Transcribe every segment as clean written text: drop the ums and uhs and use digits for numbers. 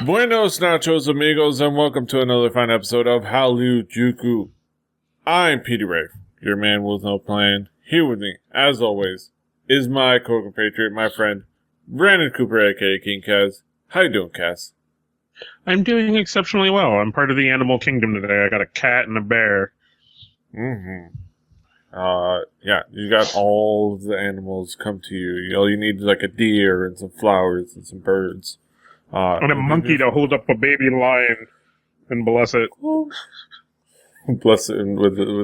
Buenos nachos, amigos, and welcome to another fine episode of Hallyujuku. I'm Petey Rafe, your man with no plan. Here with me, as always, is my co-compatriot, my friend, Brandon Cooper, aka King Kaz. How you doing, Kaz? I'm doing exceptionally well. I'm part of the animal kingdom today. I got a cat and a bear. Yeah, you got all of the animals come to you. All you need is like a deer and some flowers and some birds. And a monkey to hold up a baby lion and bless it. Bless it with the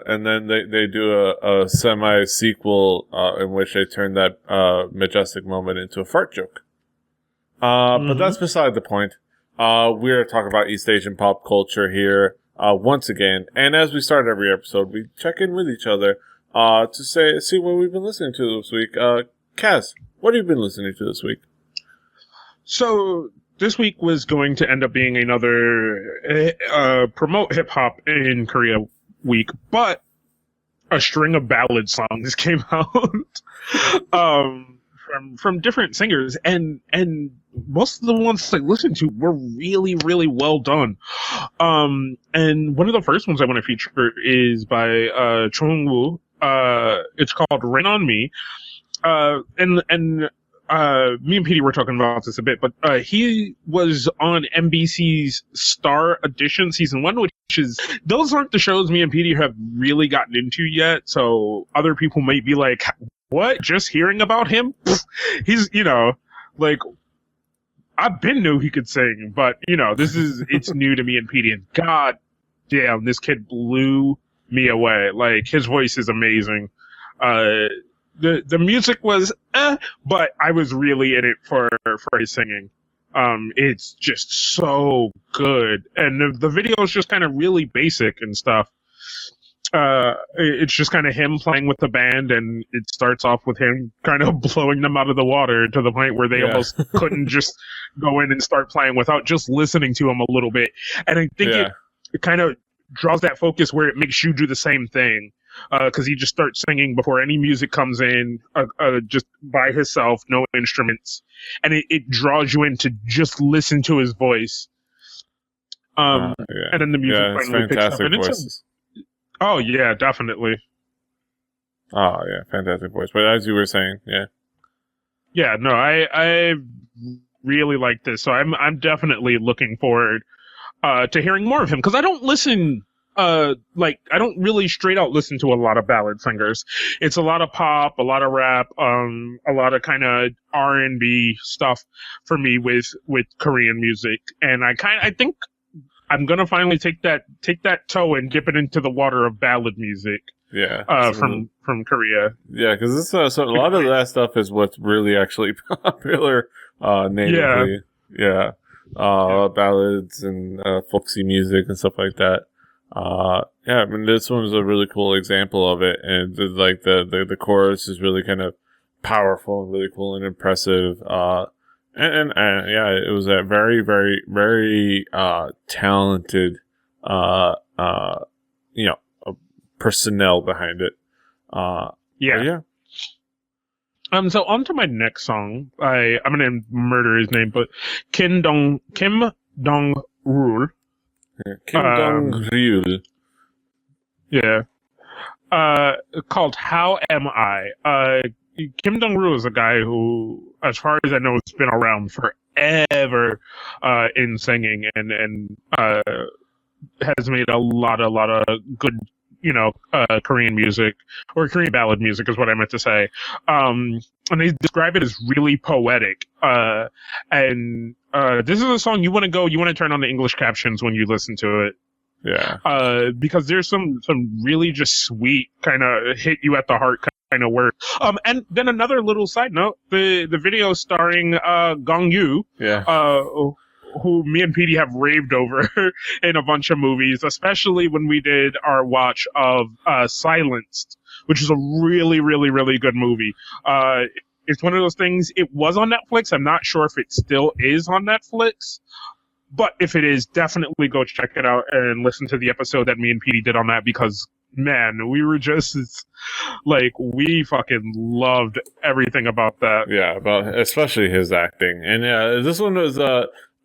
and then they do a semi-sequel in which they turn that majestic moment into a fart joke. But that's beside the point. We're talking about East Asian pop culture here once again. And as we start every episode, we check in with each other to see what we've been listening to this week. Kaz, what have you been listening to this week? So this week was going to end up being another promote hip hop in Korea week, but a string of ballad songs came out from different singers, and most of the ones I listened to were really, really well done. And one of the first ones I want to feature is by Chung Woo. It's called Rain on Me. Me and Petey were talking about this a bit, but he was on NBC's Star Edition Season 1, which is, those aren't the shows me and Petey have really gotten into yet, so other people might be like, what? Just hearing about him? He's, like, I've been knew he could sing, but, it's new to me and Petey, and god damn, this kid blew me away. Like, his voice is amazing. The music was but I was really in it for his singing. It's just so good, and the video is just kind of really basic and stuff. It's just kind of him playing with the band, and it starts off with him kind of blowing them out of the water to the point where they almost couldn't just go in and start playing without just listening to him a little bit. And I think it kind of draws that focus where it makes you do the same thing. Because he just starts singing before any music comes in, just by himself, no instruments, and it draws you in to just listen to his voice. And then the music finally picks up. And oh yeah, definitely. Oh yeah, fantastic voice. But as you were saying, yeah, no, I really like this, so I'm definitely looking forward to hearing more of him, because I don't listen. I don't really straight out listen to a lot of ballad singers. It's a lot of pop, a lot of rap, a lot of kind of R&B stuff for me with Korean music. And I think I'm gonna finally take that toe and dip it into the water of ballad music. Yeah. From Korea. Yeah, because this so a lot of that stuff is what's really actually popular natively. Yeah. Ballads and folksy music and stuff like that. I mean, this one was a really cool example of it, and the chorus is really kind of powerful and really cool and impressive. And it was a very, very, very talented personnel behind it. So on to my next song. I'm gonna murder his name, but Kim Dong-rul. Kim Dong-ryul. Yeah. Called How Am I? Kim Dong-rul is a guy who, as far as I know, has been around forever in singing, and has made a lot of good, Korean music, or Korean ballad music is what I meant to say. And they describe it as really poetic. And this is a song you want to turn on the English captions when you listen to it. Yeah. Because there's some really just sweet, kind of hit you at the heart kind of words. And then another little side note, the video starring Gong Yoo. Yeah. Who me and Petey have raved over in a bunch of movies, especially when we did our watch of Silenced, which is a really, really, really good movie. It's one of those things, it was on Netflix. I'm not sure if it still is on Netflix, but if it is, definitely go check it out and listen to the episode that me and Petey did on that, because man, we were just like, we fucking loved everything about that. Yeah, about especially his acting, and yeah, this one was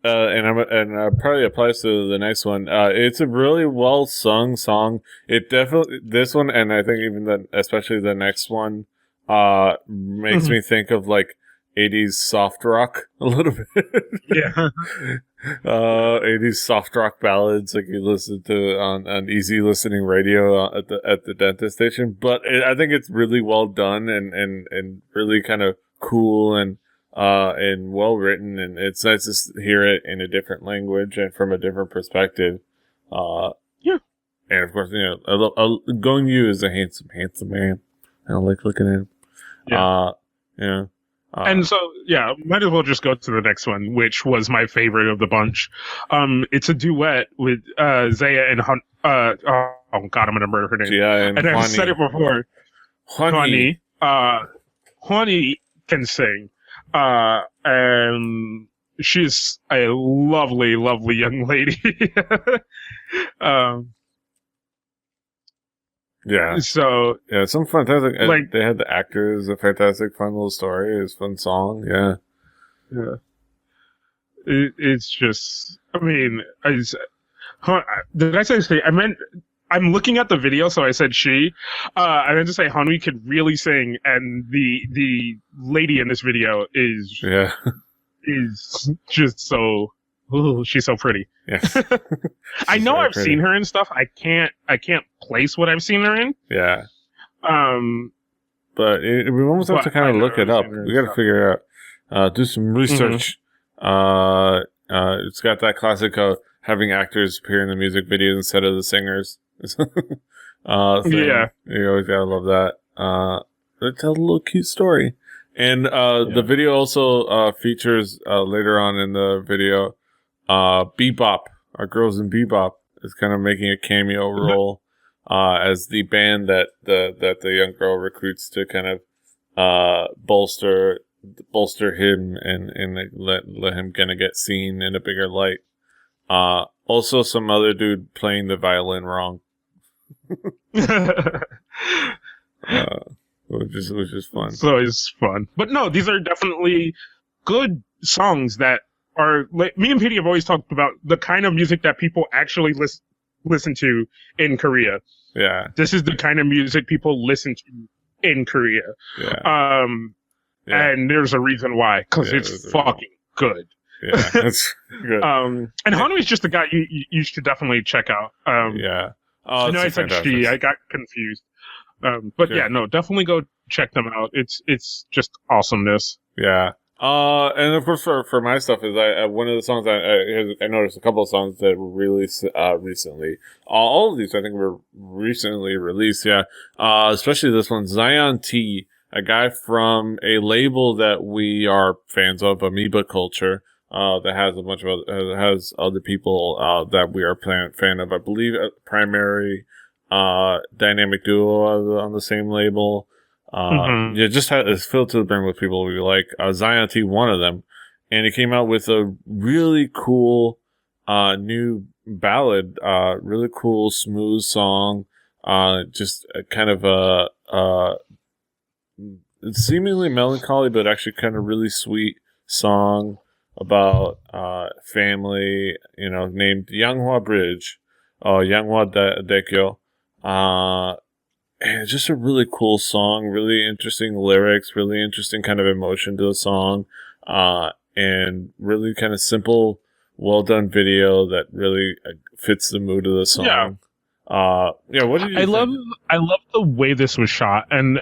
probably applies to the next one. It's a really well sung song. It definitely this one, and I think even especially the next one, makes me think of like 80s soft rock a little bit. Yeah. 80s soft rock ballads like you listen to on easy listening radio at the dentist station. But I think it's really well done and really kind of cool and well written, and it's nice to hear it in a different language and from a different perspective. Yeah. And of course, Gong Yu is a handsome man. I don't like looking at him. Yeah. Yeah. And so, yeah, might as well just go to the next one, which was my favorite of the bunch. It's a duet with Zaya and oh god, I'm gonna murder her name. Yeah, and I've said it before. Hwani. Hwani can sing. And she's a lovely, lovely young lady. Yeah. So yeah, some fantastic. like they had the actors, a fantastic, fun little story. It's a fun song. Yeah. Yeah. It's just. I mean, did I say she? I meant. I'm looking at the video, so I said she. I meant to say Hanwi could really sing, and the lady in this video is just so. Ooh, she's so pretty. Yes. I know I've seen her in stuff. I can't place what I've seen her in. Yeah. But we almost have to kind of look it up. We got to figure it out. Do some research. Mm-hmm. It's got that classic having actors appear in the music videos instead of the singers. Yeah. You always gotta love that. They tell a little cute story. And the video also features later on in the video Bebop. Our Girls in Bebop is kind of making a cameo role as the band that the young girl recruits to kind of bolster him and let him kind of get seen in a bigger light. Also, some other dude playing the violin wrong, which is fun. So it's fun, but no, these are definitely good songs that are like me and Petey have always talked about the kind of music that people actually listen to in Korea. Yeah, this is the kind of music people listen to in Korea. Yeah, and there's a reason why, because it's fucking good. Yeah, that's good. And Hanwi is just a guy you should definitely check out. Yeah. I know I said she. I got confused. But yeah, no, definitely go check them out. It's just awesomeness. Yeah. And of course for my stuff is one of the songs I noticed a couple of songs that were released recently. All of these I think were recently released. Yeah. Especially this one, Zion.T, a guy from a label that we are fans of, Amoeba Culture. That has a bunch of has other people that we are fan of. I believe Primary, Dynamic Duo on the same label. Yeah, just it's filled to the brim with people we like. Zion.T, one of them, and he came out with a really cool new ballad, really cool smooth song. Just kind of a seemingly melancholy, but actually kind of really sweet song about family, named Yanghwa Bridge, Yanghwa Daekyo. And just a really cool song, really interesting lyrics, really interesting kind of emotion to the song, and really kind of simple, well done video that really fits the mood of the song. Yeah. What did you think? I love the way this was shot, and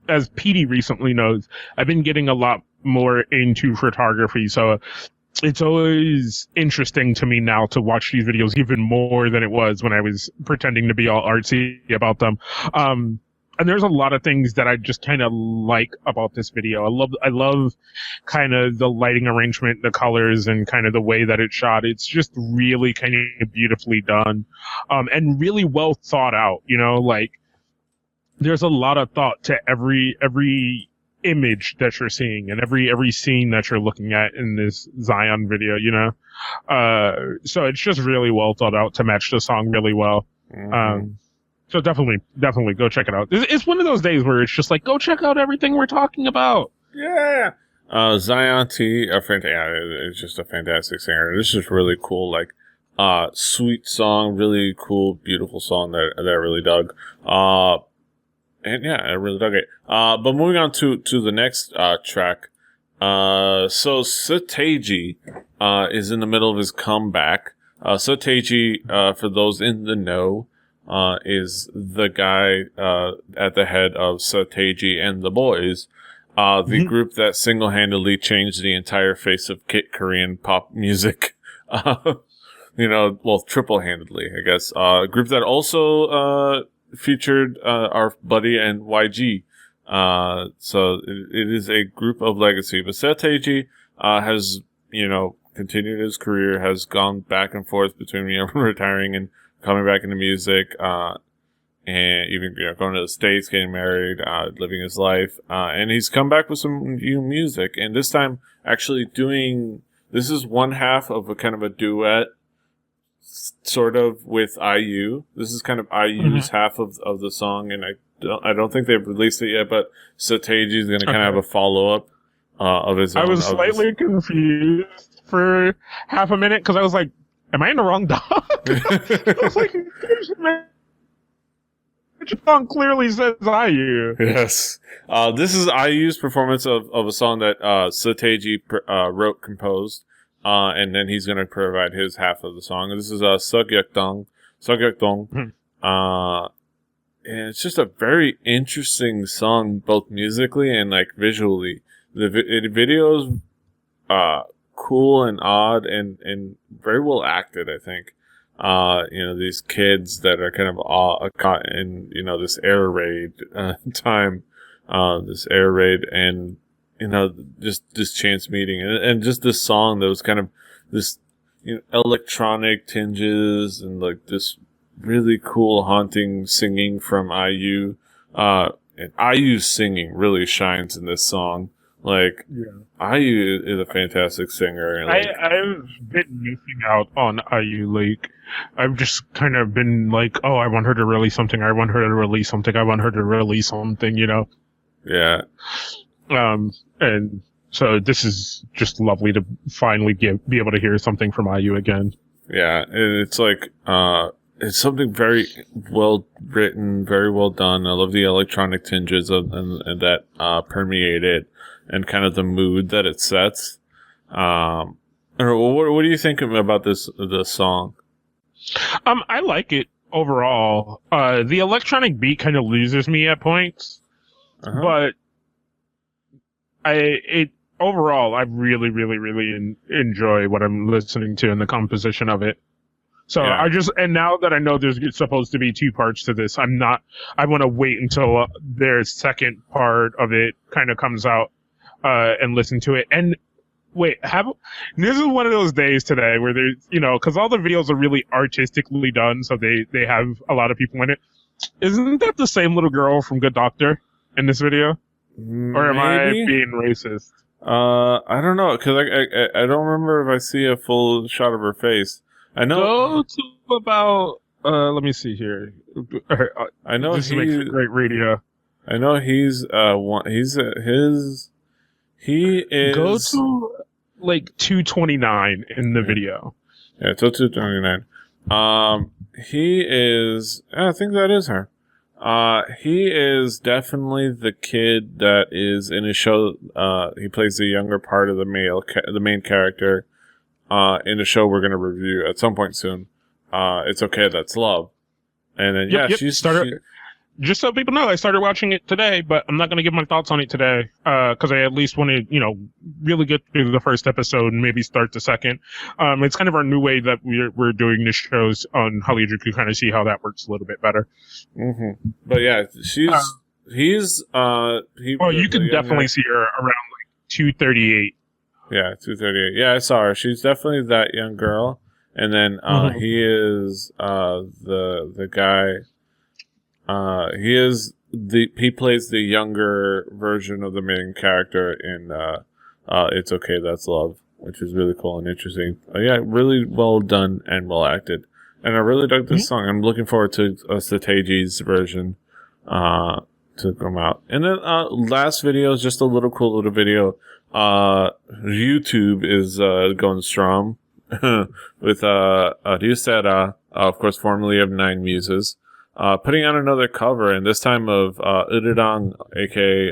as Petey recently knows, I've been getting a lot more into photography, so it's always interesting to me now to watch these videos even more than it was when I was pretending to be all artsy about them. And there's a lot of things that I just kind of like about this video. I love kind of the lighting arrangement, the colors, and kind of the way that it's shot. It's just really kind of beautifully done, and really well thought out. Like there's a lot of thought to every image that you're seeing and every scene that you're looking at in this Zion video, so it's just really well thought out to match the song really well. Mm-hmm. So definitely go check it out. It's one of those days where it's just like, go check out everything we're talking about. Yeah. Zion.T, it's just a fantastic singer. This is really cool, like, sweet song, really cool, beautiful song that I really dug. And yeah, I really dug it. But moving on to the next track. So Setaji is in the middle of his comeback. Setaji, for those in the know, is the guy at the head of Setaji and the Boys, the group that single-handedly changed the entire face of Korean pop music. Triple-handedly, I guess. A group that also featured our buddy and YG. So it is a group of legacy. But Setaji has, continued his career, has gone back and forth between retiring and coming back into music, and even going to the States, getting married, living his life, and he's come back with some new music. And this time, actually this is one half of a kind of a duet, sort of, with IU. This is kind of IU's half of the song, and I don't think they've released it yet. But Setaji is going to kind of have a follow up of his own. I was slightly confused for half a minute because I was like, am I in the wrong dog? I was like, which song clearly says IU? Yes. This is IU's performance of a song that Setaji composed, and then he's going to provide his half of the song. This is Seogyeokdong. And it's just a very interesting song, both musically and like visually. The video's cool and odd and very well acted, I think. These kids that are kind of caught in, this air raid time, and, just this chance meeting and just this song that was kind of this, electronic tinges and like this really cool haunting singing from IU. And IU's singing really shines in this song. Like, IU is a fantastic singer. Like, I've been missing out on IU. Like, I've just kind of been like, oh, I want her to release something. I want her to release something. I want her to release something, Yeah. And so this is just lovely to finally be able to hear something from IU again. Yeah. It's like, it's something very well written, very well done. I love the electronic tinges and that permeate it, and kind of the mood that it sets. What do you think about this song? I like it overall. The electronic beat kind of loses me at points, but overall I really, really, really enjoy what I'm listening to and the composition of it. So yeah. And now that I know there's supposed to be two parts to this, I want to wait until their second part of it kind of comes out, and listen to it. And wait, this is one of those days today where there's, cause all the videos are really artistically done. So they have a lot of people in it. Isn't that the same little girl from Good Doctor in this video? Or am I being racist? I don't know. Cause I don't remember if I see a full shot of her face. I know. Go to about, let me see here. I know this makes great radio. I know he is, go to like 229 in the video. Yeah, till 229. He is, I think that is her. He is definitely the kid that is in his show. He plays the younger part of the main character. In the show we're going to review at some point soon. It's Okay, That's Love. And then, just so people know, I started watching it today, but I'm not going to give my thoughts on it today, because I at least want to, really get through the first episode and maybe start the second. It's kind of our new way that we're doing the shows on Hallyujuku, kind of see how that works a little bit better. Mm-hmm. But yeah, you can definitely see her around like 238. Yeah, 238. Yeah, I saw her. She's definitely that young girl. And then he is the guy. He plays the younger version of the main character in It's Okay, That's Love, which is really cool and interesting. Yeah, really well done and well acted. and I really dug this song. I'm looking forward to Sateji's version to come out. And then last video is just a little cool little video. YouTube is going strong with Ryusera, of course, formerly of Nine Muses, putting out another cover, and this time of Ururang, aka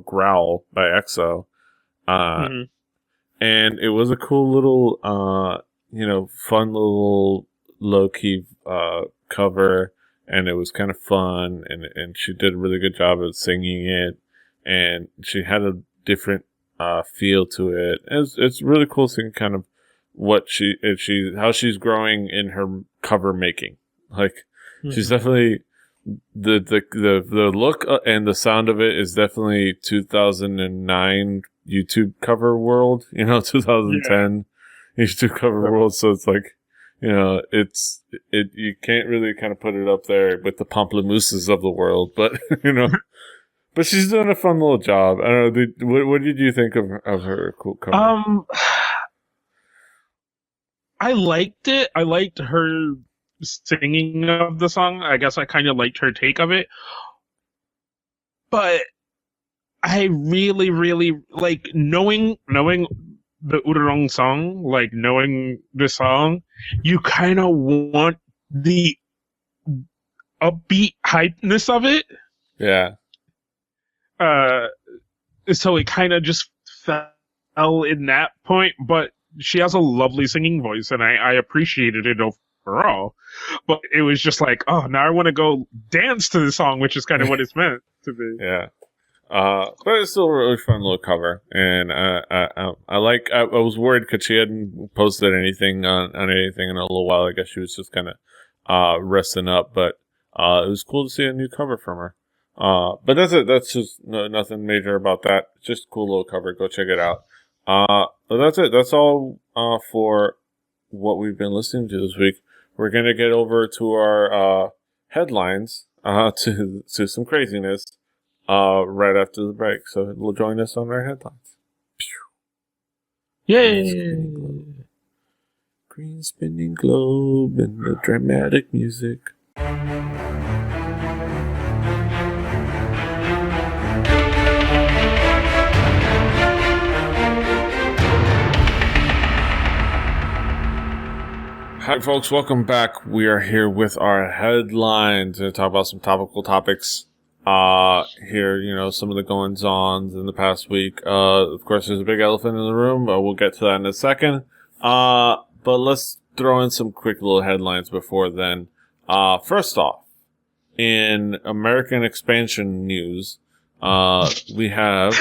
Growl by EXO. And it was a cool little, fun little low-key cover, and it was kind of fun, and she did a really good job of singing it, and she had a different feel to it. It's really cool seeing kind of how she's growing in her cover making. Like, she's definitely the look and the sound of it is definitely 2009 YouTube cover world, 2010 YouTube cover world. So it's like, you can't really kind of put it up there with the Pamplemousses of the world, but but she's doing a fun little job. I don't know. What did you think of her cool cover? I liked it. I liked her singing of the song. I guess I kind of liked her take of it, but I really, really like knowing the Ururang song, like knowing the song, you kind of want the upbeat hypeness of it. Yeah. So it kind of just fell in that point, but she has a lovely singing voice, and I appreciated it overall. But it was just like, oh, now I want to go dance to the song, which is kind of what it's meant to be. Yeah. But it's still a really fun little cover, and I was worried because she hadn't posted anything on anything in a little while. I guess she was just kind of resting up, but it was cool to see a new cover from her. But that's it. That's just nothing major about that. Just a cool little cover. Go check it out. But that's it. That's all for what we've been listening to this week. We're gonna get over to our headlines to some craziness right after the break. So we'll join us on our headlines. Yay! Green spinning globe and the dramatic music. Hi folks, welcome back. We are here with our headlines to talk about some topical topics. Here, some of the goings-ons in the past week. Of course, there's a big elephant in the room, but we'll get to that in a second. But let's throw in some quick little headlines before then. First off, in American expansion news, we have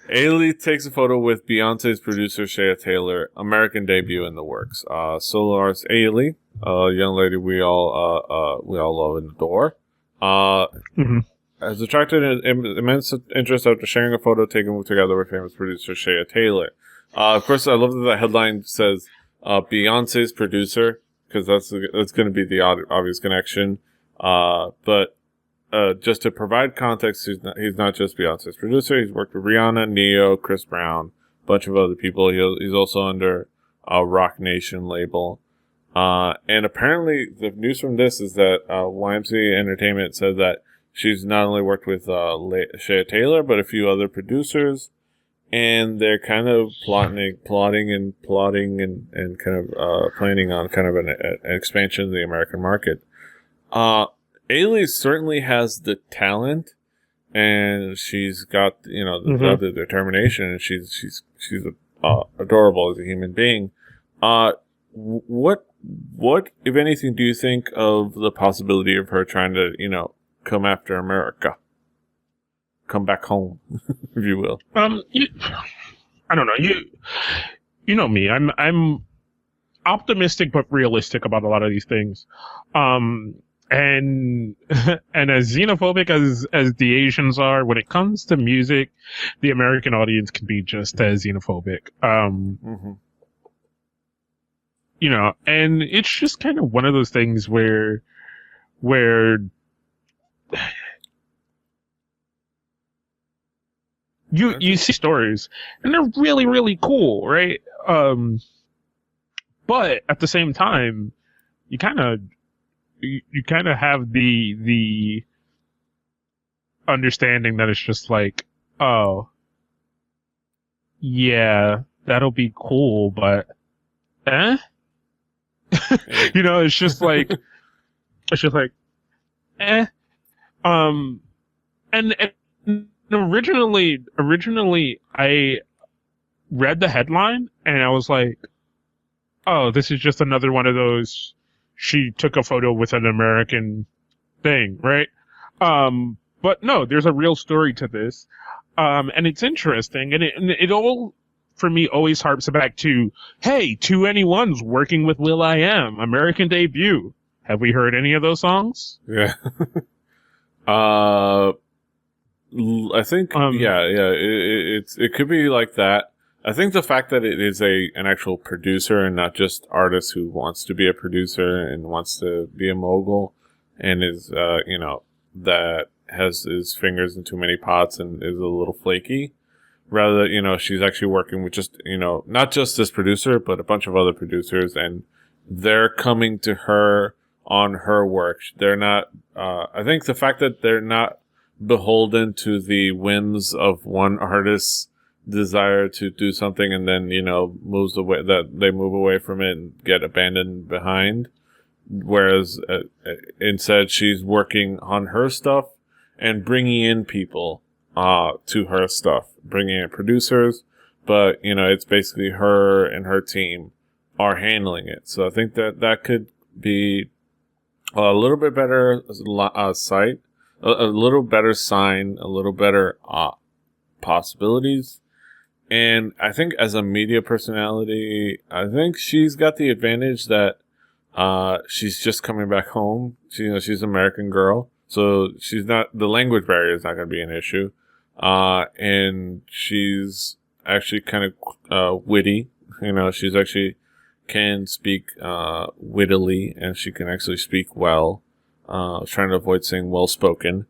Ailee takes a photo with Beyonce's producer Shea Taylor. American debut in the works. Solo artist Ailee, a young lady we all love and adore, has attracted immense interest after sharing a photo taken together with famous producer Shea Taylor. Of course, I love that the headline says Beyonce's producer, because that's going to be the obvious connection. But just to provide context, he's not just Beyonce's producer. He's worked with Rihanna, Neo, Chris Brown, a bunch of other people. He's also under a Rock Nation label. And apparently the news from this is that YMCA Entertainment said that she's not only worked with Shea Taylor, but a few other producers. And they're kind of plotting and kind of planning on kind of an expansion of the American market. Ailee certainly has the talent, and she's got the determination, and she's adorable as a human being. What if anything do you think of the possibility of her trying to come after America, come back home, if you will? I don't know. You know me. I'm optimistic but realistic about a lot of these things. And as xenophobic as the Asians are, when it comes to music, the American audience can be just as xenophobic. And it's just kind of one of those things where you see stories and they're really, really cool, right? But at the same time, you kind of have the understanding that it's just like, oh, yeah, that'll be cool, but you know, it's just like eh. And originally I read the headline and I was like, oh, this is just another one of those, she took a photo with an American thing, right? But no, there's a real story to this. And it's interesting, and it all, for me, always harps back to, hey, 2NE1's working with will.i.am, American debut. Have we heard any of those songs? Yeah. I think, it could be like that. I think the fact that it is an actual producer and not just artist who wants to be a producer and wants to be a mogul and is, that has his fingers in too many pots and is a little flaky. Rather, she's actually working with just, not just this producer, but a bunch of other producers, and they're coming to her on her work. They're not, I think the fact that they're not beholden to the whims of one artist's desire to do something and then, moves away, that they move away from it and get abandoned behind. Whereas instead she's working on her stuff and bringing in people to her stuff, bringing in producers, but it's basically her and her team are handling it. So I think that could be a little bit better sight, a little better sign, a little better possibilities. And I think as a media personality, I think she's got the advantage that she's just coming back home. She's an American girl, so the language barrier is not going to be an issue. And she's actually kind of witty. She's actually can speak wittily, and she can actually speak well. I was trying to avoid saying well spoken.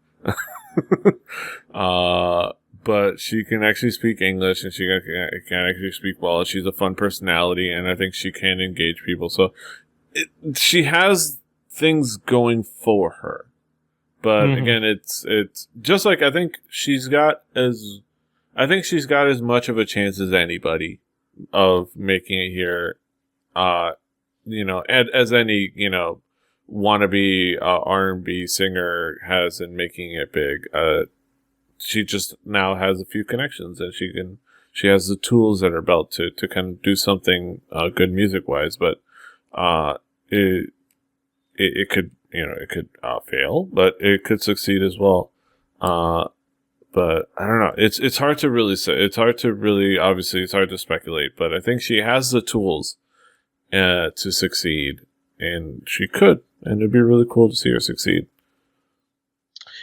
But she can actually speak English, and she can actually speak well. She's a fun personality, and I think she can engage people. So she has things going for her. But again, it's just like I think she's got as much of a chance as anybody of making it here. As any wannabe R&B singer has in making it big. She just now has a few connections, and she has the tools at her belt to kind of do something good music wise. But it could fail, but it could succeed as well. But I don't know. It's hard to really say. It's hard to speculate. But I think she has the tools to succeed, and she could, and it'd be really cool to see her succeed.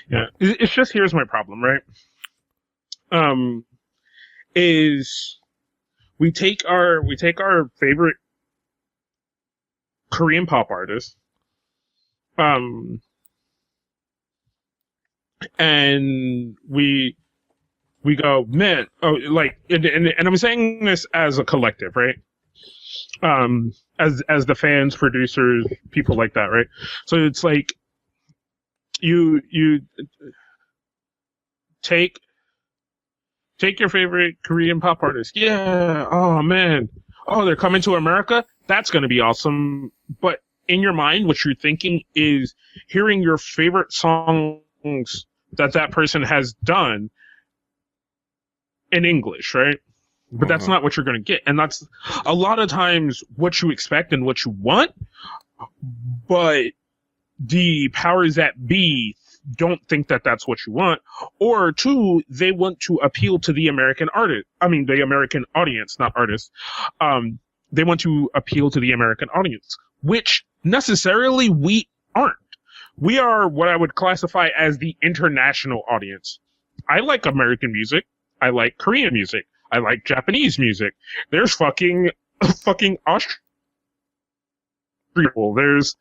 Yeah, it's just, here's my problem, right? Is we take our favorite Korean pop artist, and we go, man, and I'm saying this as a collective, right? As the fans, producers, people like that, right? So it's like, you take your favorite Korean pop artist. Yeah. Oh man. Oh, they're coming to America. That's going to be awesome. But in your mind, what you're thinking is hearing your favorite songs that person has done in English, right? But that's not what you're going to get. And that's a lot of times what you expect and what you want. But the powers that be don't think that that's what you want, or two, they want to appeal to the American the American audience, not artists. They want to appeal to the American audience, which necessarily we aren't. We are what I would classify as the international audience. I like American music. I like Korean music. I like Japanese music. There's fucking Austrian people. There's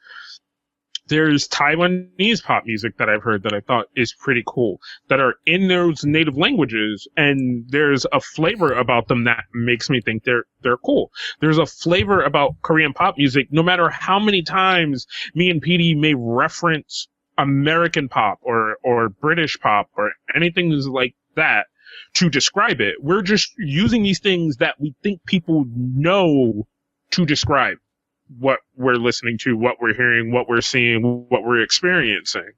There's Taiwanese pop music that I've heard that I thought is pretty cool, that are in those native languages, and there's a flavor about them that makes me think they're cool. There's a flavor about Korean pop music, no matter how many times me and Petey may reference American pop or British pop or anything like that to describe it. We're just using these things that we think people know to describe what we're listening to, what we're hearing, what we're seeing, what we're experiencing.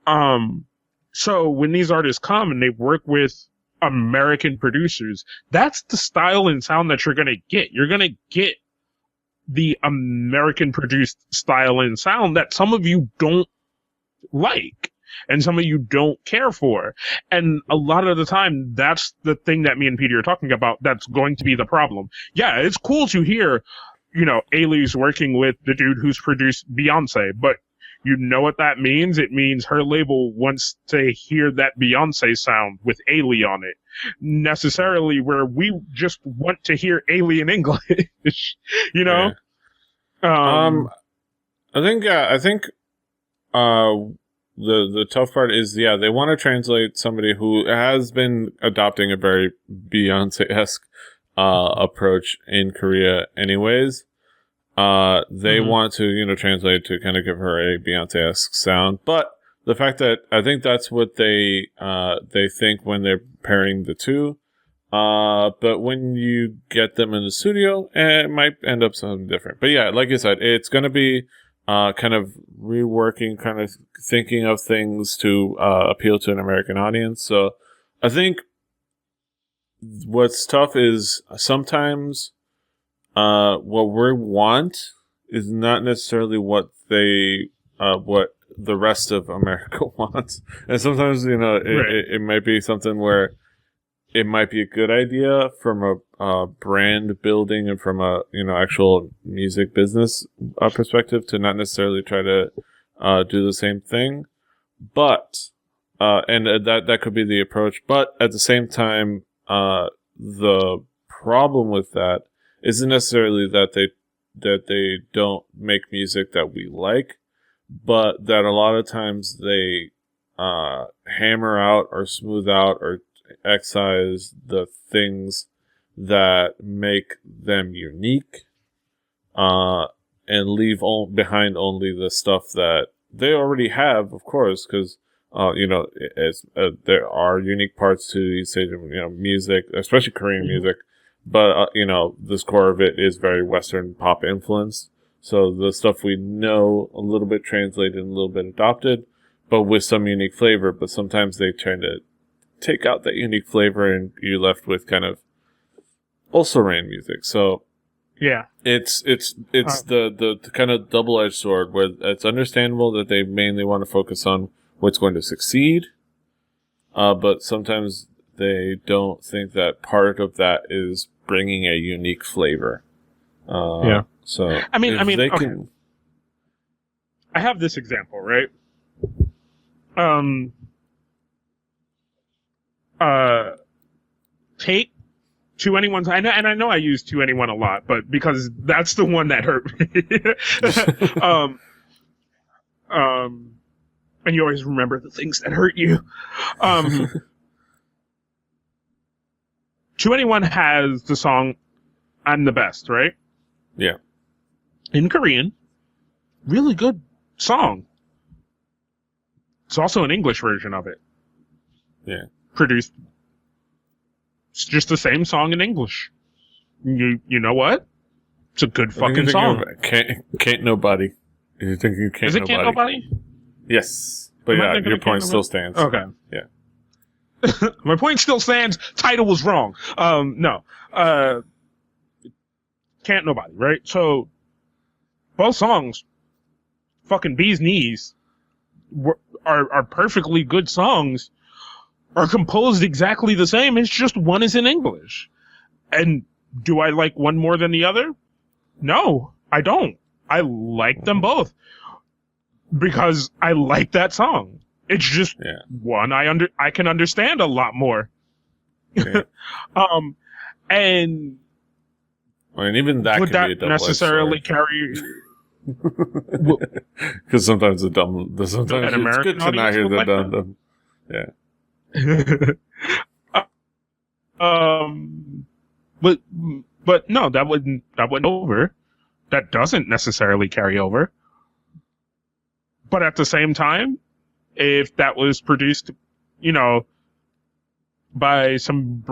So when these artists come and they work with American producers, that's the style and sound that you're going to get. You're going to get the American produced style and sound that some of you don't like and some of you don't care for. And a lot of the time, that's the thing that me and Peter are talking about that's going to be the problem. Yeah, it's cool to hear, Ailee's working with the dude who's produced Beyonce, but you know what that means? It means her label wants to hear that Beyonce sound with Ailee on it. Necessarily where we just want to hear Ailee in English, Yeah. I think the tough part is, they want to translate somebody who has been adopting a very Beyonce-esque approach in Korea anyways. They want to, translate to kind of give her a Beyonce-esque sound. But the fact that I think that's what they think when they're pairing the two. But when you get them in the studio, it might end up something different. But yeah, like I said, it's going to be kind of reworking, kind of thinking of things to appeal to an American audience. So I think what's tough is sometimes what we want is not necessarily what what the rest of America wants. And sometimes, it might be something where it might be a good idea from a brand building and from a, actual music business perspective to not necessarily try to do the same thing. But, and that could be the approach. But at the same time, the problem with that isn't necessarily that they don't make music that we like, but that a lot of times they hammer out or smooth out or excise the things that make them unique, and leave behind only the stuff that they already have, of course, because there are unique parts to these music, especially Korean music, but this core of it is very Western pop influenced. So the stuff we know a little bit translated and a little bit adopted, but with some unique flavor. But sometimes they try to take out that unique flavor, and you're left with kind of also ran music. So yeah, it's the kind of double-edged sword where it's understandable that they mainly want to focus on what's going to succeed, but sometimes they don't think that part of that is bringing a unique flavor. So I mean, they okay. can. I have this example, right? Take To Anyone's. I know I use To Anyone a lot, but because that's the one that hurt me. And you always remember the things that hurt you. To Anyone has the song "I'm the Best," right? Yeah. In Korean, really good song. It's also an English version of it. Yeah. Produced. It's just the same song in English. You know what? It's a good fucking song. Can't Nobody. You're thinking Can't Nobody. Is it Can't Nobody? Yes. But yeah, your point still stands. Okay. Yeah. My point still stands. Title was wrong. No. Can't Nobody, right? So, both songs, fucking Bee's Knees, are perfectly good songs, are composed exactly the same. It's just one is in English. And do I like one more than the other? No, I don't. I like them both because I like that song. It's just one I can understand a lot more. Yeah. And even that would could be a that necessarily sword. Because sometimes sometimes An it's American good to not audience hear would the like dumb. that? Yeah. But no, that wouldn't over. That doesn't necessarily carry over. But at the same time, if that was produced, you know, by some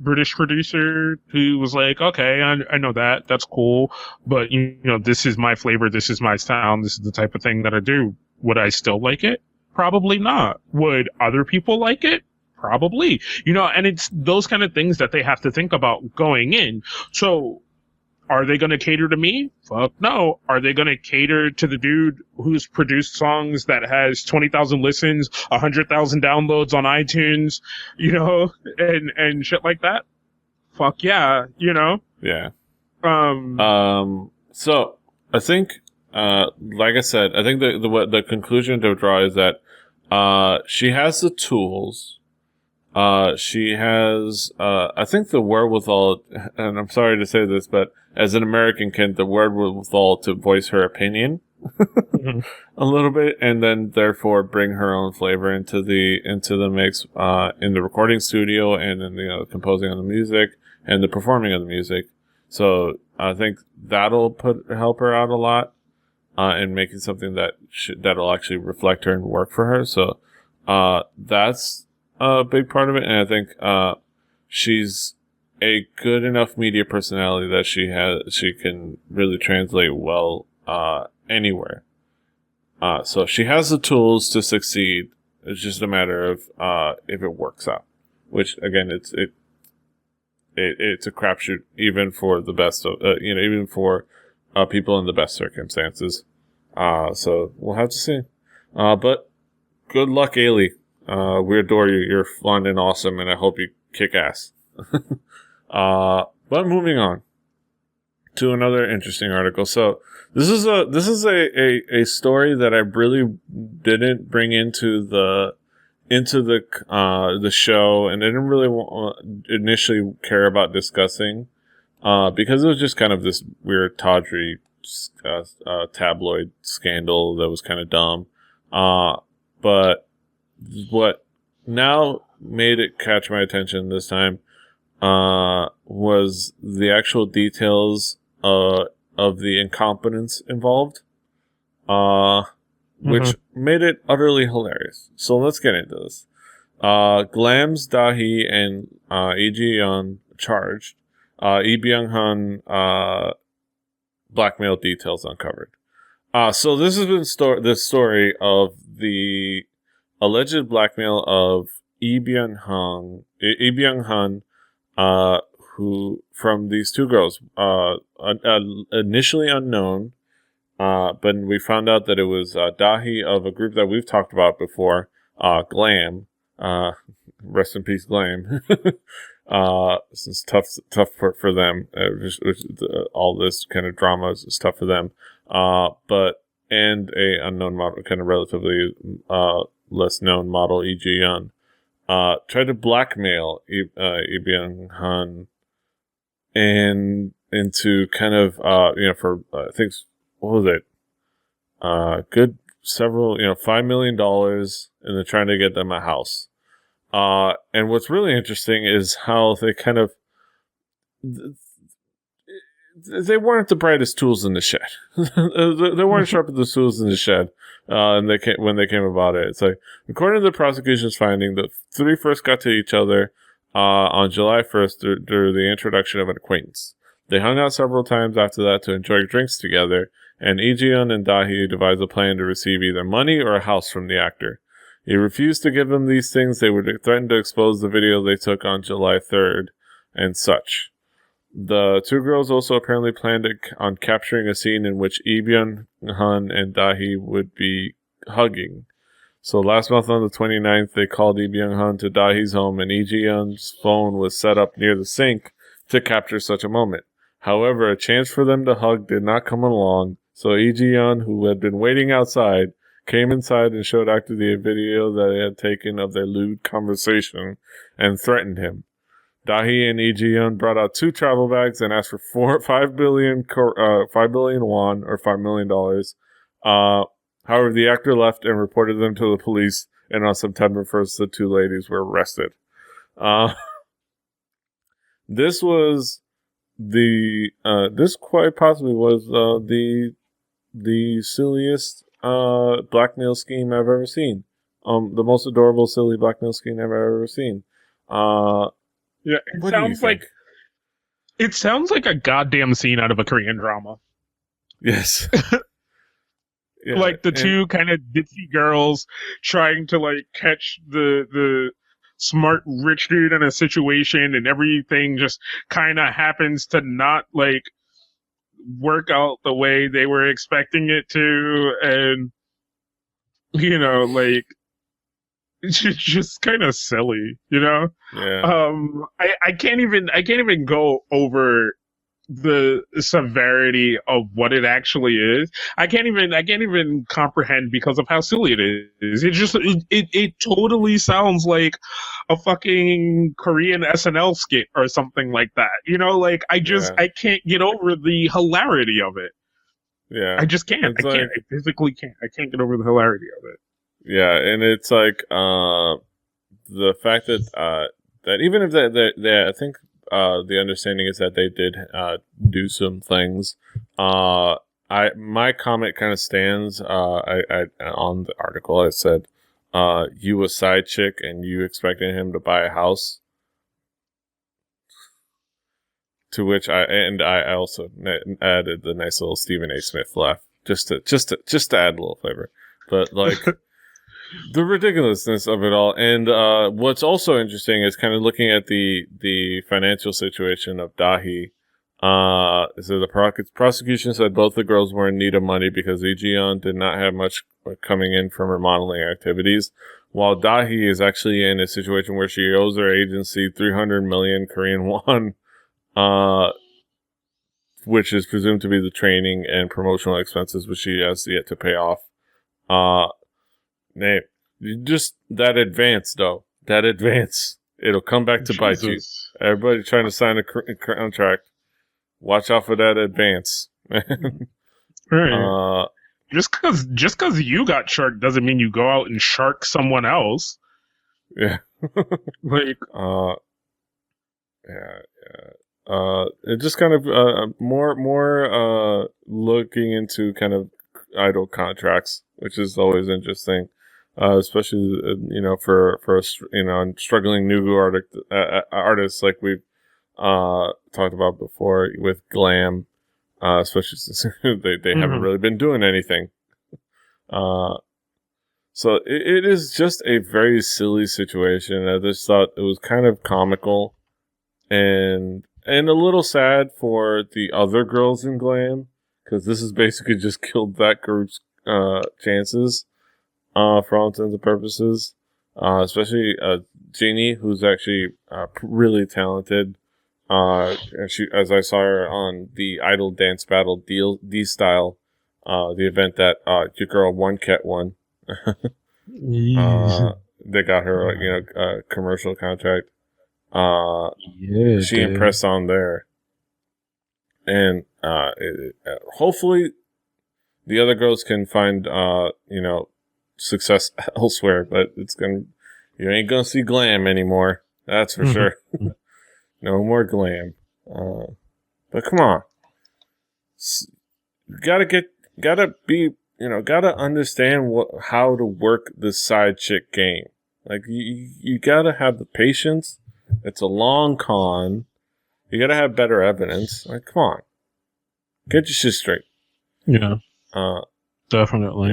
British producer who was like, okay, I know that's cool, but you know, this is my flavor, this is my sound, this is the type of thing that I do. Would I still like it? Probably not. Would other people like it? Probably. You know, and it's those kind of things that they have to think about going in. So, are they going to cater to me? Fuck no. Are they going to cater to the dude who's produced songs that has 20,000 listens, 100,000 downloads on iTunes, you know, and shit like that? Fuck yeah, you know? Yeah. Um, So I think, like I said, I think the conclusion to draw is that, she has the tools. She has, I think the wherewithal, and I'm sorry to say this, but as an American kid, the wherewithal to voice her opinion mhm. a little bit, and then therefore bring her own flavor into the mix, in the recording studio and in the composing of the music and the performing of the music. So I think that'll help her out a lot, in making something that'll actually reflect her and work for her. So, that's a big part of it, and I think she's a good enough media personality that she can really translate well anywhere. So she has the tools to succeed. It's just a matter of if it works out, which again it's a crapshoot even for the best of even for people in the best circumstances. So we'll have to see. But good luck, Ailee. We adore you. You're fun and awesome, and I hope you kick ass. But moving on to another interesting article. So this is a story that I really didn't bring into the show, and I didn't really initially care about discussing, because it was just kind of this weird tawdry tabloid scandal that was kind of dumb. But what now made it catch my attention this time was the actual details of the incompetence involved, which made it utterly hilarious. So let's get into this. Glam's Dahee and Lee Ji-Yeon charged. Lee Byung-hun blackmail details uncovered. So this has been this story of the alleged blackmail of Lee Byung-hun, who from these two girls, initially unknown, but we found out that it was Dahee of a group that we've talked about before, Glam. Rest in peace, Glam. This is tough for them. All this kind of drama is tough for them. And a unknown model, kind of relatively less known model, Lee Ji-Yeon, tried to blackmail Lee Byung-hun and into kind of for I think what was it, good several $5 million, and they're trying to get them a house. And what's really interesting is how they kind of they weren't the brightest tools in the shed. They weren't sharp as the tools in the shed. And when they came about it, it's like, according to the prosecution's finding, the three first got to each other on July 1st through the introduction of an acquaintance. They hung out several times after that to enjoy drinks together, and Lee Ji-Yeon and Dahee devised a plan to receive either money or a house from the actor. He refused to give them these things. They would threaten to expose the video they took on July 3rd and such. The two girls also apparently planned on capturing a scene in which Lee Byung-hun and Dahee would be hugging. So last month on the 29th, they called Lee Byung-hun to Dahee's home, and Lee Ji-Yeon's phone was set up near the sink to capture such a moment. However, a chance for them to hug did not come along, so Lee Ji-Yeon, who had been waiting outside, came inside and showed actor the video that they had taken of their lewd conversation and threatened him. Dahee and Lee Ji-Yeon brought out 2 travel bags and asked for 5 billion won or $5 million. However, the actor left and reported them to the police, and on September 1st, the 2 ladies were arrested. This was this quite possibly was the silliest blackmail scheme I've ever seen. The most adorable, silly blackmail scheme I've ever seen. Yeah, it sounds like a goddamn scene out of a Korean drama. Yes. Yeah, like the 2 kind of ditzy girls trying to like catch the smart rich dude in a situation, and everything just kind of happens to not like work out the way they were expecting it to, and like it's just kind of silly, Yeah. I can't even go over the severity of what it actually is. I can't even comprehend because of how silly it is. It totally sounds like a fucking Korean SNL skit or something like that. I can't get over the hilarity of it. Yeah. I just can't. I physically can't. I can't get over the hilarity of it. Yeah, and it's like the fact that even if they I think the understanding is that they did do some things. My comment kind of stands. I on the article I said, "You a side chick and you expecting him to buy a house." To which I also added the nice little Stephen A. Smith laugh just to add a little flavor, but like. The ridiculousness of it all. And what's also interesting is kind of looking at the financial situation of Dahee. So the prosecution said both the girls were in need of money because Lee Ji-Yeon did not have much coming in from her modeling activities, while Dahee is actually in a situation where she owes her agency 300 million Korean won, which is presumed to be the training and promotional expenses, which she has yet to pay off. Name just that advance, though. That advance, it'll come back to bite you. Everybody trying to sign a contract, watch out for that advance. Right. Just because you got sharked doesn't mean you go out and shark someone else. Yeah. Like. It just kind of more looking into kind of idol contracts, which is always interesting. Especially for struggling new artists like we've talked about before with glam, especially since they haven't really been doing anything. So it is just a very silly situation. I just thought it was kind of comical and a little sad for the other girls in glam, because this has basically just killed that group's chances. For all intents and purposes, especially Jeannie, who's actually really talented. She, as I saw her on the Idol Dance Battle D Style, the event that your girl One Cat won. They got her, a commercial contract. She impressed on there, and hopefully the other girls can find success elsewhere, but you ain't gonna see glam anymore. That's for sure. No more glam. But come on, gotta understand how to work the side chick game. Like you gotta have the patience. It's a long con. You gotta have better evidence. Like, come on, get your shit straight. Yeah. Definitely.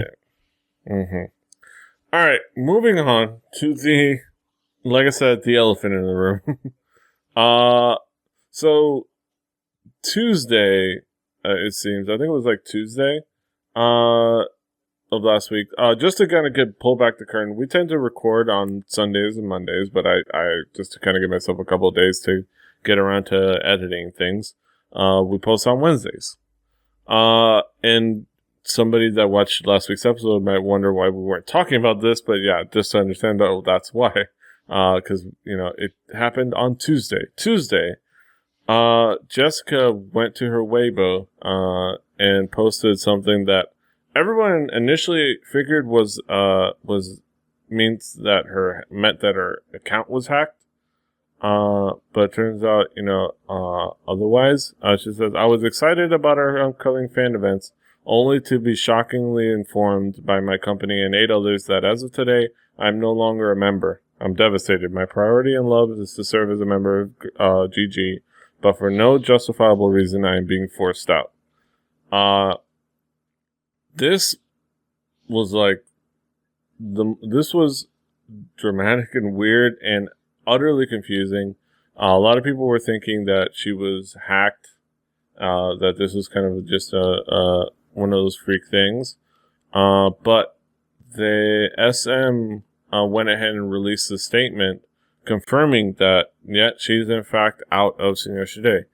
Yeah. Mm-hmm. All right, moving on to like I said, the elephant in the room. So Tuesday, it seems, I think it was like Tuesday, of last week. Just to kind of pull back the curtain, we tend to record on Sundays and Mondays, but I just to kind of give myself a couple of days to get around to editing things. We post on Wednesdays. And somebody that watched last week's episode might wonder why we weren't talking about this, but yeah, just to understand, that's why. because it happened on Tuesday. Jessica went to her Weibo and posted something that everyone initially figured was meant that her account was hacked. But it turns out, otherwise. She says, "I was excited about our upcoming fan events, only to be shockingly informed by my company and 8 others that as of today, I'm no longer a member. I'm devastated. My priority in love is to serve as a member of GG, but for no justifiable reason, I am being forced out." This was this was dramatic and weird and utterly confusing. A lot of people were thinking that she was hacked, that this was kind of just one of those freak things. But the SM went ahead and released a statement confirming that, she's in fact out of Senior today.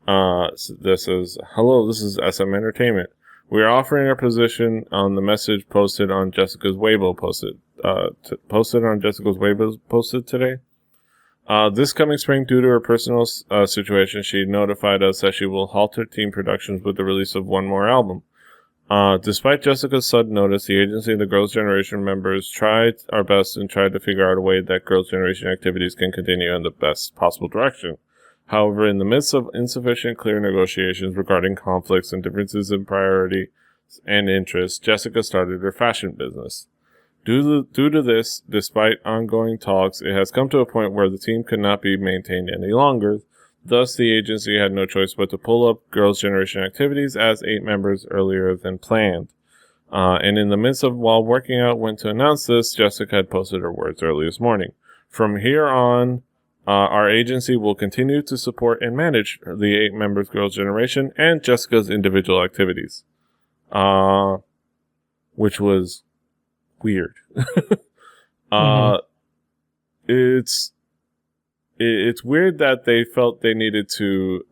So this is, "Hello, this is SM Entertainment. We are offering our position on the message posted on Jessica's Weibo posted today. This coming spring, due to her personal situation, she notified us that she will halt her team productions with the release of one more album. Despite Jessica's sudden notice, the agency and the Girls' Generation members tried our best and tried to figure out a way that Girls' Generation activities can continue in the best possible direction. However, in the midst of insufficient clear negotiations regarding conflicts and differences in priority and interest, Jessica started her fashion business. Due to this, despite ongoing talks, it has come to a point where the team could not be maintained any longer. Thus, the agency had no choice but to pull up Girls' Generation activities as 8 members earlier than planned. And in the midst of while working out when to announce this, Jessica had posted her words early this morning. From here on, our agency will continue to support and manage the 8 members Girls' Generation and Jessica's individual activities. Which was weird. It's weird that they felt they needed to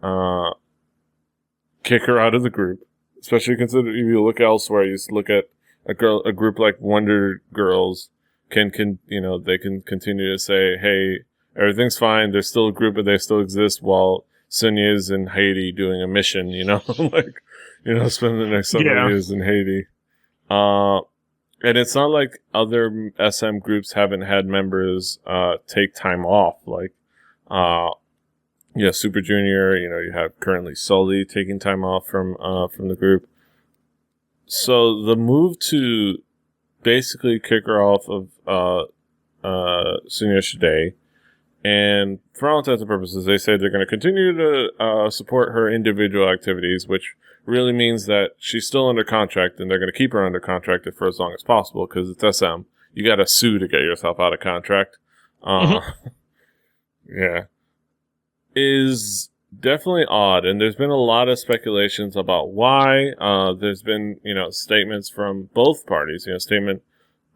kick her out of the group, especially considering if you look elsewhere. You look at a group like Wonder Girls they can continue to say, "Hey, everything's fine. There's still a group, but they still exist." While Sunya's in Haiti doing a mission, spending the next several years in Haiti. And it's not like other SM groups haven't had members take time off. Like, Super Junior. You have currently Sully taking time off from the group. So the move to basically kick her off of Senior Shide, and for all intents and purposes, they say they're going to continue to support her individual activities, which really means that she's still under contract, and they're going to keep her under contract for as long as possible, because it's SM. You got to sue to get yourself out of contract. Yeah. Is definitely odd, and there's been a lot of speculations about why. There's been, statements from both parties. Statement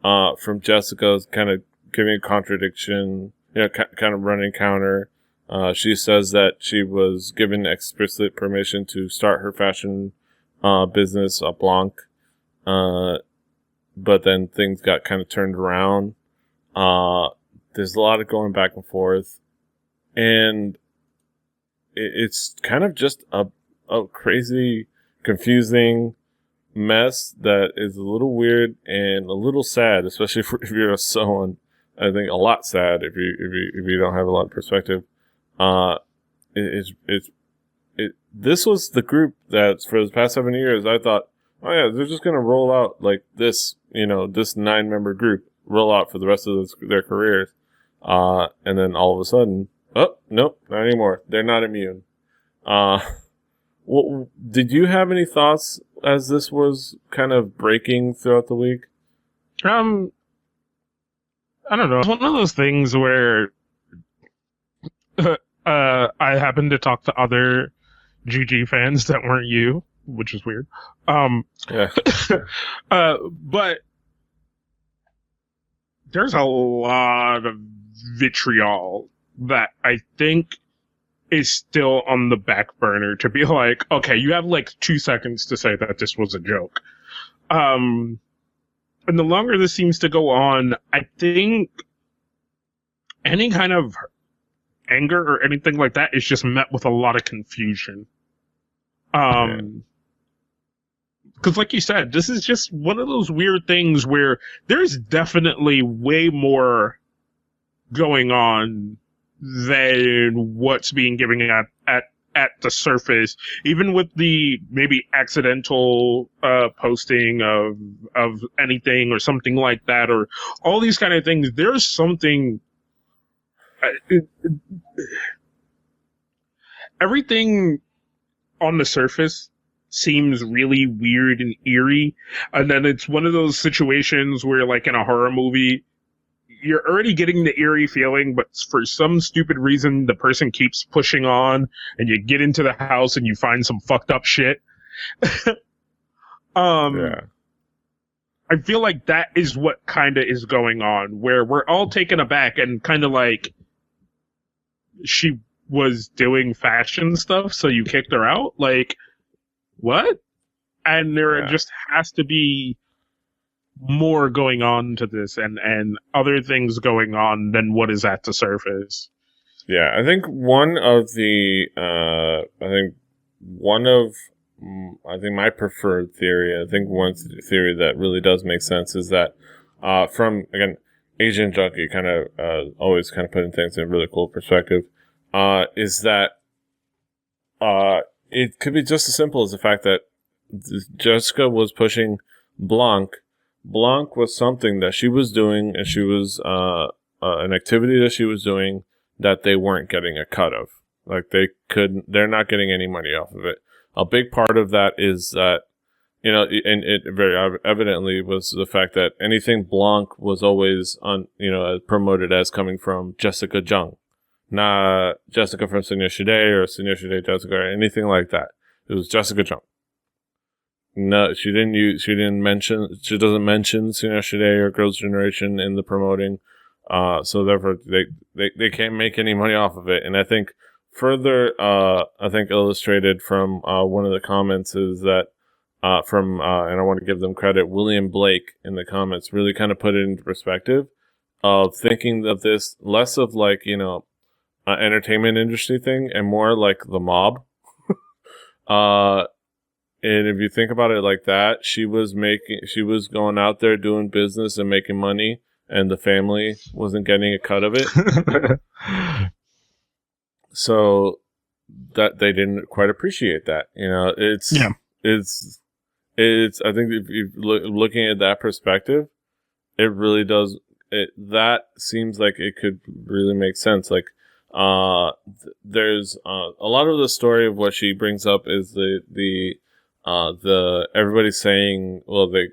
from Jessica's kind of giving a contradiction, kind of running counter. She says that she was given explicit permission to start her fashion business, Blanc, but then things got kind of turned around. There's a lot of going back and forth, and it's kind of just a crazy, confusing mess that is a little weird and a little sad, especially if you're someone. I think a lot sad if you don't have a lot of perspective. This was the group that for the past 7 years I thought, oh yeah, they're just gonna roll out like this, this 9-member group roll out for the rest of their careers, and then all of a sudden, oh nope, not anymore. They're not immune. Did you have any thoughts as this was kind of breaking throughout the week? I don't know. It's one of those things where I happened to talk to other GG fans that weren't you, which is weird. Yeah. But there's a lot of vitriol that I think is still on the back burner to be like, okay, you have like 2 seconds to say that this was a joke. And the longer this seems to go on, I think any kind of anger or anything like that is just met with a lot of confusion. Because like you said, this is just one of those weird things where there's definitely way more going on than what's being given at the surface. Even with the maybe accidental posting of anything or something like that, or all these kind of things, there's something. Everything on the surface seems really weird and eerie, and then it's one of those situations where, like in a horror movie, you're already getting the eerie feeling, but for some stupid reason the person keeps pushing on, and you get into the house and you find some fucked up shit. Yeah. I feel like that is what kind of is going on, where we're all taken aback and kind of like, she was doing fashion stuff, so you kicked her out? Like, what? And there just has to be more going on to this, and other things going on than what is at the surface. Yeah, I think one of my preferred theory, I think one theory that really does make sense is that, from, again, Asian Junkie kind of, always kind of putting things in a really cool perspective, is that, it could be just as simple as the fact that Jessica was pushing Blanc. Blanc was something that she was doing, and she was an activity that she was doing that they weren't getting a cut of. Like, they're not getting any money off of it. A big part of that is that, and it very evidently was the fact that anything Blanc was always promoted as coming from Jessica Jung. Not Jessica from Senior Shide or Senior Shide Jessica or anything like that. It was Jessica Jung. No, she doesn't mention Senior Shide or Girls' Generation in the promoting. So therefore they can't make any money off of it. And I think further, illustrated from, one of the comments is that, and I want to give them credit, William Blake in the comments really kind of put it into perspective of thinking of this less of like, entertainment industry thing and more like the mob. And if you think about it like that, she was going out there doing business and making money, and the family wasn't getting a cut of it. So that they didn't quite appreciate that. It's I think if you're looking at that perspective, it really does. That seems like it could really make sense. Like, there's a lot of the story of what she brings up is the everybody saying,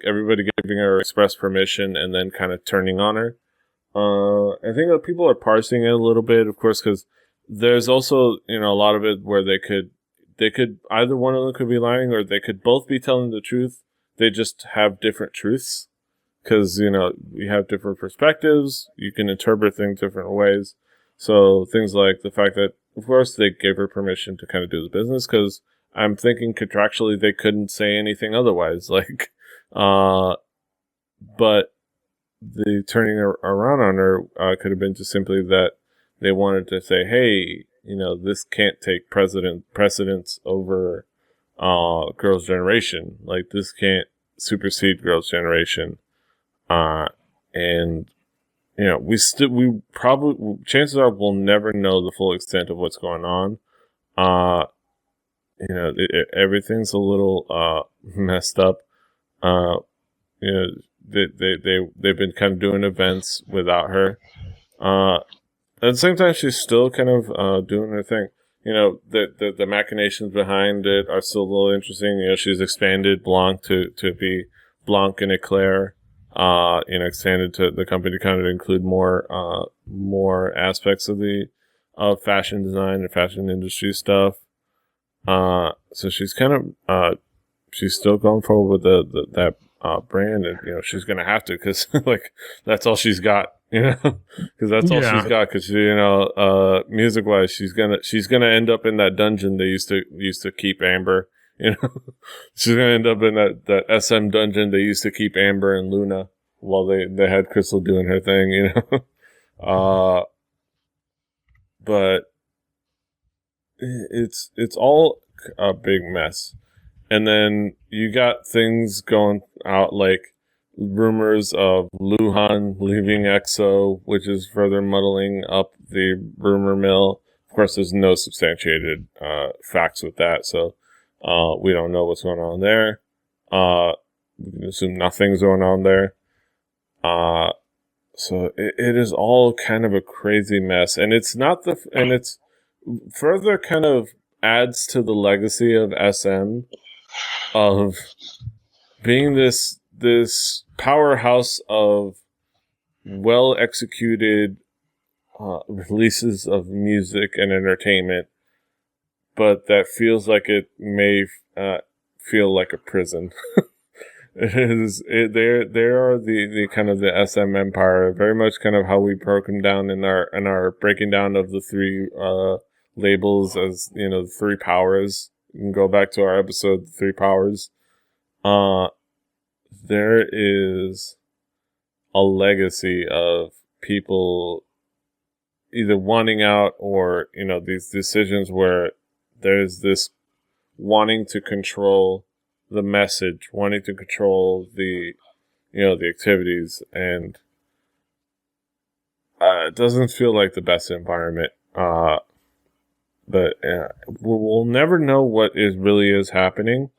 everybody giving her express permission and then kind of turning on her. I think that people are parsing it a little bit, of course, because there's also, a lot of it where they could either one of them could be lying, or they could both be telling the truth. They just have different truths because, we have different perspectives. You can interpret things different ways. So things like the fact that, of course, they gave her permission to kind of do the business, because I'm thinking contractually they couldn't say anything otherwise. Like, but the turning around on her could have been just simply that they wanted to say, hey, this can't take precedence over Girls' Generation. Like, this can't supersede Girls' Generation. And we probably, chances are we'll never know the full extent of what's going on. Everything's a little messed up. They've been kind of doing events without her. At the same time, she's still kind of doing her thing. The machinations behind it are still a little interesting. She's expanded Blanc to be Blanc and Eclair. Expanded to the company to kind of include more aspects of the fashion design and fashion industry stuff. So she's kind of she's still going forward with that brand, and she's gonna have to, because like that's all she's got, because that's all she's got. Because music wise, she's gonna end up in that dungeon they used to keep Amber. She's gonna end up in that SM dungeon they used to keep Amber and Luna while they had Crystal doing her thing. but it's all a big mess. And then you got things going out like rumors of Luhan leaving EXO, which is further muddling up the rumor mill. Of course, there's no substantiated facts with that, so we don't know what's going on there. We can assume nothing's going on there. So it is all kind of a crazy mess, and it's further kind of adds to the legacy of SM of being this powerhouse of well executed releases of music and entertainment, but that feels like it may feel like a prison. They are the kind of the SM empire, very much kind of how we broke them down in our breaking down of the three labels as, you know, the three powers. You can go back to our episode, The Three Powers. There is a legacy of people either wanting out or, you know, these decisions where there's this wanting to control the message, wanting to control the, you know, the activities, and it doesn't feel like the best environment. But we'll never know what really is happening,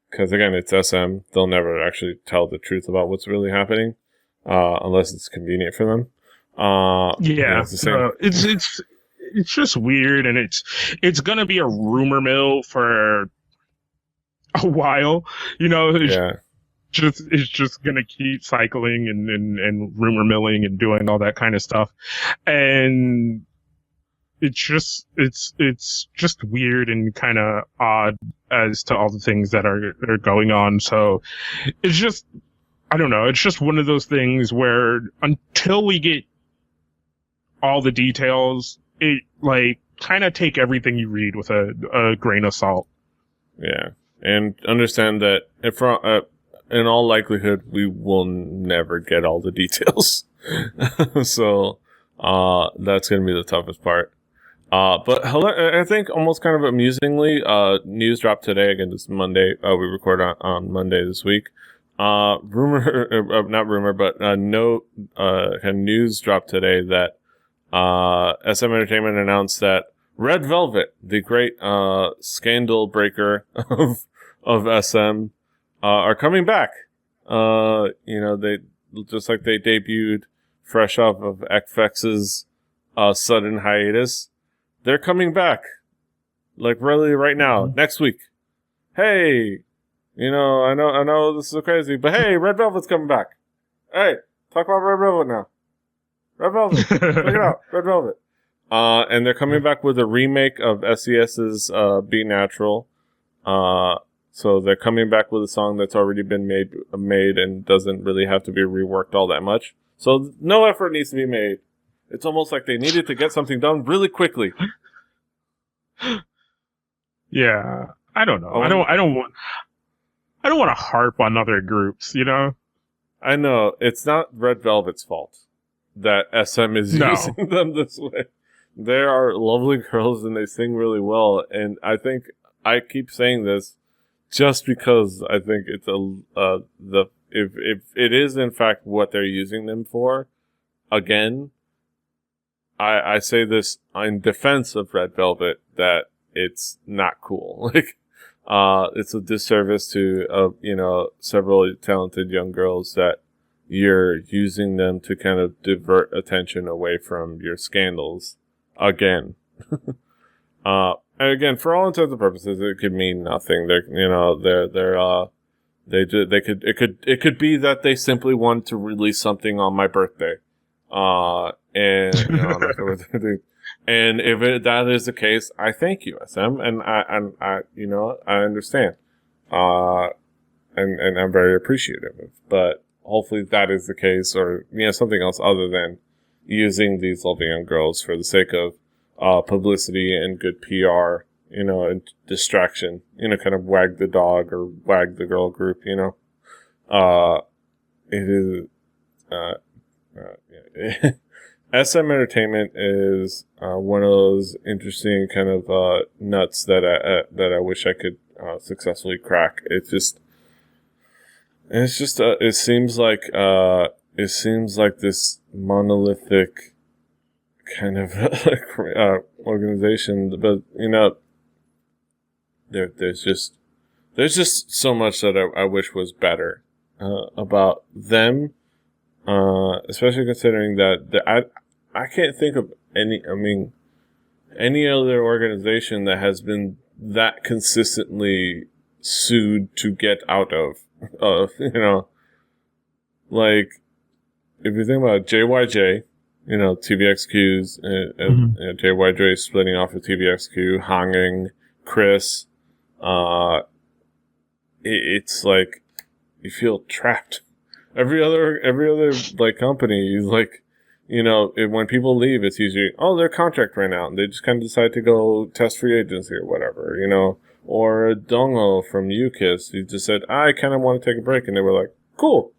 because again, it's SM. They'll never actually tell the truth about what's really happening, unless it's convenient for them. Yeah, it's just weird, and it's gonna be a rumor mill for a while. You know, it's just gonna keep cycling and rumor milling and doing all that kind of stuff, and it's just weird and kind of odd as to all the things that are going on. So it's just, I don't know. It's just one of those things where until we get all the details, it like kind of take everything you read with a grain of salt. Yeah, and understand that if in all likelihood we will never get all the details. So that's gonna be the toughest part. But I think almost kind of amusingly, news dropped today. Again, this is Monday. We record on Monday this week. Not rumor, but news dropped today that SM Entertainment announced that Red Velvet, the great scandal breaker of SM, are coming back. You know, they just like they debuted fresh off of FX's sudden hiatus. They're coming back, like really right now, next week. Hey, you know, I know this is crazy, but hey, Red Velvet's coming back. Hey, talk about Red Velvet now. Red Velvet, check it out, Red Velvet. And they're coming back with a remake of SES's "Be Natural." So they're coming back with a song that's already been made and doesn't really have to be reworked all that much. So no effort needs to be made. It's almost like they needed to get something done really quickly. Yeah, I don't know. I don't want to harp on other groups, you know? I know. It's not Red Velvet's fault that SM is using them this way. They are lovely girls and they sing really well. And I think I keep saying this just because I think it's if it is in fact what they're using them for, again, I say this in defense of Red Velvet that it's not cool. Like, it's a disservice to, you know, several talented young girls that you're using them to kind of divert attention away from your scandals again. And again, for all intents and purposes, it could mean nothing. It could be that they simply wanted to release something on my birthday. And you know, and if that is the case, I thank you, SM, and I you know, I understand, and I'm very appreciative of. But hopefully that is the case, or you know, something else other than using these lovely young girls for the sake of publicity and good PR, you know, and distraction, you know, kind of wag the dog or wag the girl group, you know. It is. SM Entertainment is one of those interesting kind of nuts that I wish I could successfully crack. It seems like this monolithic kind of organization, but there's just so much that I wish was better about them, especially considering that I can't think of any other organization that has been that consistently sued to get out of, like if you think about JYJ, TVXQ's, JYJ splitting off of TVXQ, hanging Chris, it's like you feel trapped. Every other like company, like, when people leave, it's usually, their contract ran out and they just kind of decide to go test free agency or whatever, or Dongho from UKISS, he just said, I kind of want to take a break, and they were like, cool,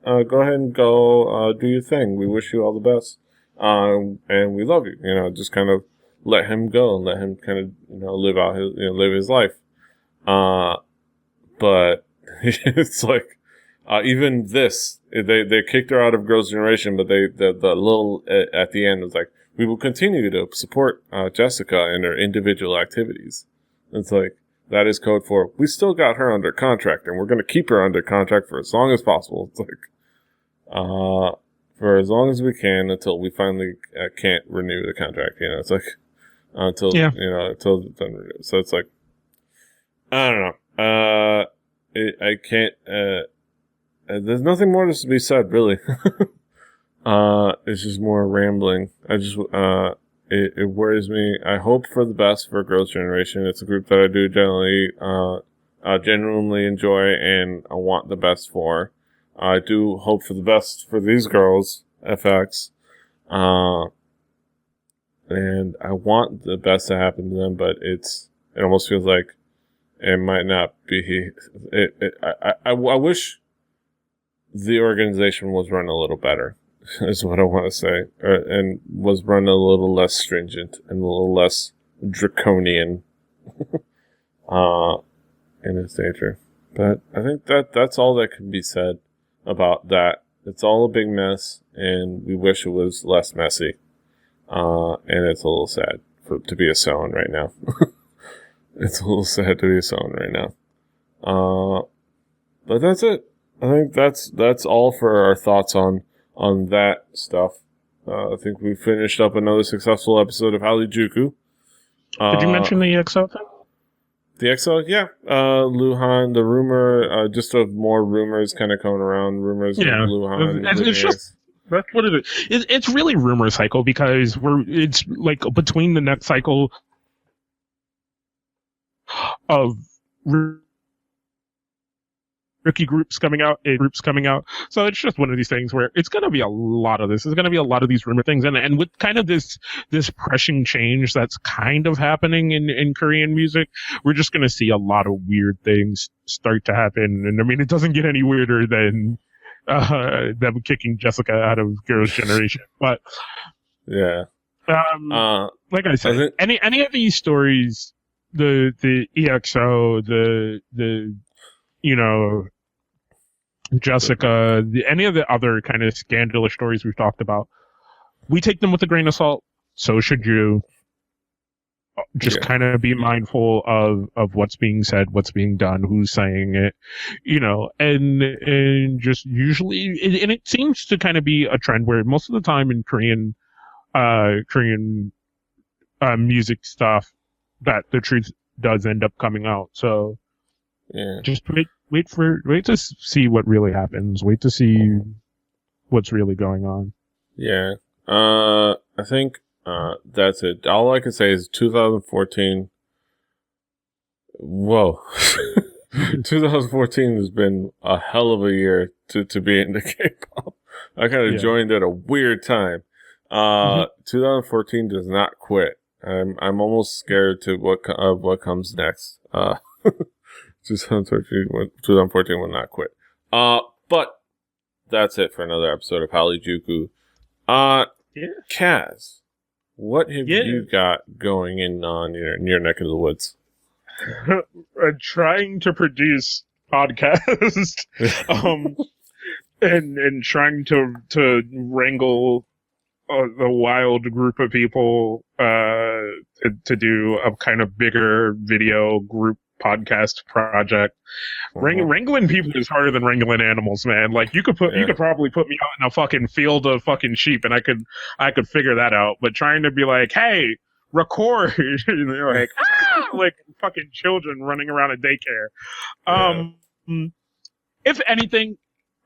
go ahead and go do your thing. We wish you all the best, and we love you. Just kind of let him go and let him kind of live his life. But it's like even this, they kicked her out of Girls' Generation, but the little at the end was like, we will continue to support Jessica in her individual activities. It's like, that is code for, we still got her under contract, and we're going to keep her under contract for as long as possible. It's like, for as long as we can until we finally can't renew the contract. It's like, until it's done renewed. So it's like, I don't know. I can't, there's nothing more to be said, really. It's just more rambling. It worries me. I hope for the best for Girls' Generation. It's a group that I do genuinely enjoy, and I want the best for. I do hope for the best for these girls, FX. And I want the best to happen to them, but it almost feels like it might not be. I wish the organization was run a little better, is what I want to say, and was run a little less stringent and a little less draconian in its nature. But I think that's all that can be said about that. It's all a big mess, and we wish it was less messy. And it's a little sad to be a Soen right now. It's a little sad to be a Soen right now. But that's it. I think that's all for our thoughts on that stuff. I think we finished up another successful episode of Hallyujuku. Did you mention the EXO thing? The EXO, yeah. Luhan, the rumor, just of more rumors kind of coming around. Rumors of Luhan. It's just, that's what it is. It's really rumor cycle, because it's like between the next cycle of rookie groups coming out, so it's just one of these things where it's going to be a lot of this. There's going to be a lot of these rumor things, and with kind of this pressing change that's kind of happening in Korean music, we're just going to see a lot of weird things start to happen. And I mean, it doesn't get any weirder than them kicking Jessica out of Girls' Generation, but yeah, like I said, any of these stories, the EXO, the Jessica, any of the other kind of scandalous stories we've talked about, we take them with a grain of salt. So should you. Just kind of be mindful of what's being said, what's being done, who's saying it, and just usually, and it seems to kind of be a trend where most of the time in Korean music stuff, that the truth does end up coming out. So just wait to see what really happens. Wait to see what's really going on. Yeah. I think that's it. All I can say is 2014. Whoa. 2014 has been a hell of a year to be into K-pop. I kind of joined at a weird time. 2014 does not quit. I'm almost scared of what comes next. 2014 will not quit. But that's it for another episode of Hallyujuku. Kaz, what have you got going on your neck of the woods? Trying to produce podcasts, and trying to wrangle the wild group of people to do a kind of bigger video group podcast project. Wrangling people is harder than wrangling animals, man. Like you could probably put me out in a fucking field of fucking sheep and I could figure that out. But trying to be like, hey, record, and they're like, like fucking children running around a daycare. If anything,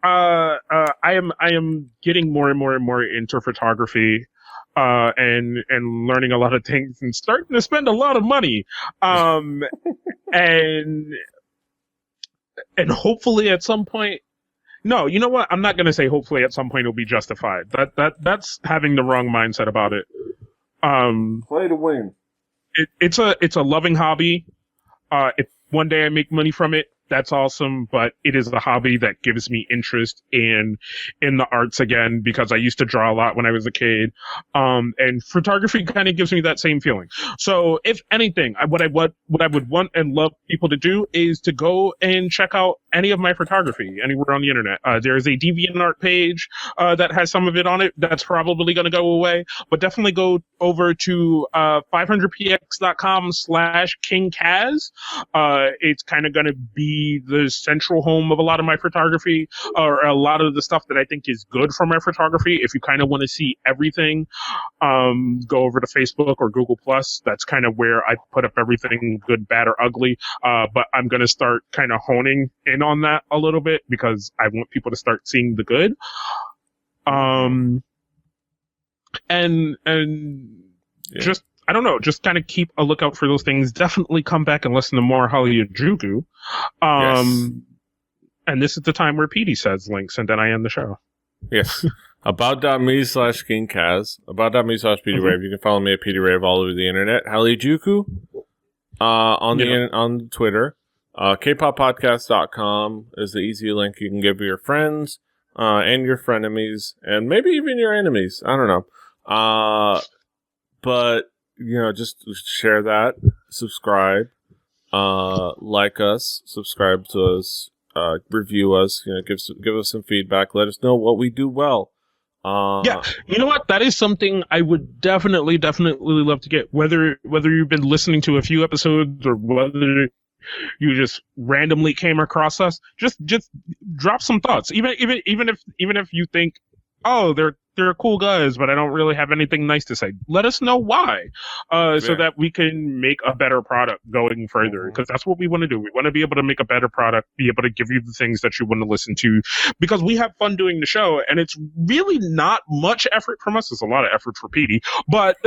I am getting more and more into photography, and learning a lot of things and starting to spend a lot of money, and hopefully at some point. No, you know what? I'm not gonna say hopefully at some point it'll be justified. That's having the wrong mindset about it. Play to win. It's a loving hobby. If one day I make money from it, that's awesome, but it is a hobby that gives me interest in the arts again, because I used to draw a lot when I was a kid. And photography kind of gives me that same feeling. So if anything, what I would want and love people to do is to go and check out any of my photography anywhere on the internet. There's a DeviantArt page that has some of it on it. That's probably going to go away, but definitely go over to 500px.com/KingKaz. It's kind of going to be the central home of a lot of my photography, or a lot of the stuff that I think is good for my photography. If you kind of want to see everything, go over to Facebook or Google Plus. That's kind of where I put up everything, good, bad, or ugly. But I'm going to start kind of honing in on that a little bit, because I want people to start seeing the good. Just, I don't know, just kind of keep a lookout for those things. Definitely come back and listen to more Hallyujuku. And this is the time where Petey says links, and then I end the show. Yes. About.me/KingKaz. About.me/PeteyRave. You can follow me at PeteyRave all over the internet. Hallyujuku on Twitter. Kpoppodcast.com is the easy link you can give your friends and your frenemies, and maybe even your enemies. I don't know. But, just share that, subscribe, like us, subscribe to us, review us, give us some feedback, let us know what we do well. Yeah, you know what? That is something I would definitely love to get. Whether you've been listening to a few episodes or whether you just randomly came across us, just drop some thoughts. Even if you think, oh, they're cool guys, but I don't really have anything nice to say. Let us know why, so that we can make a better product going further. Because that's what we want to do. We want to be able to make a better product, be able to give you the things that you want to listen to, because we have fun doing the show, and it's really not much effort from us. It's a lot of effort for Petey, but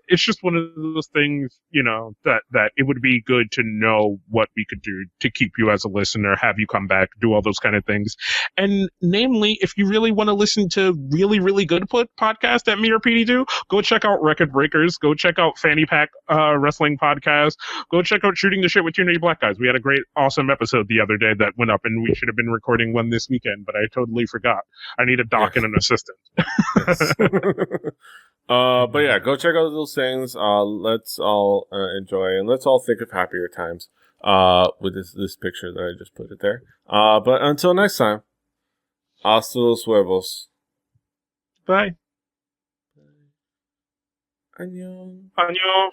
it's just one of those things, that it would be good to know what we could do to keep you as a listener, have you come back, do all those kind of things. And namely, if you really want to listen to really, really good podcast that me or Petey do, go check out Record Breakers, go check out Fanny Pack Wrestling Podcast, go check out Shooting the Shit with Two Nerdy Black Guys. We had a great, awesome episode the other day that went up, and we should have been recording one this weekend, but I totally forgot. I need a doc and an assistant. But yeah, go check out those things. Let's all enjoy, and let's all think of happier times with this picture that I just put it there. But until next time, hasta los huevos. Bye. Annyeong. Annyeong.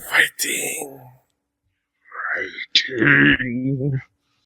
Fighting. Fighting.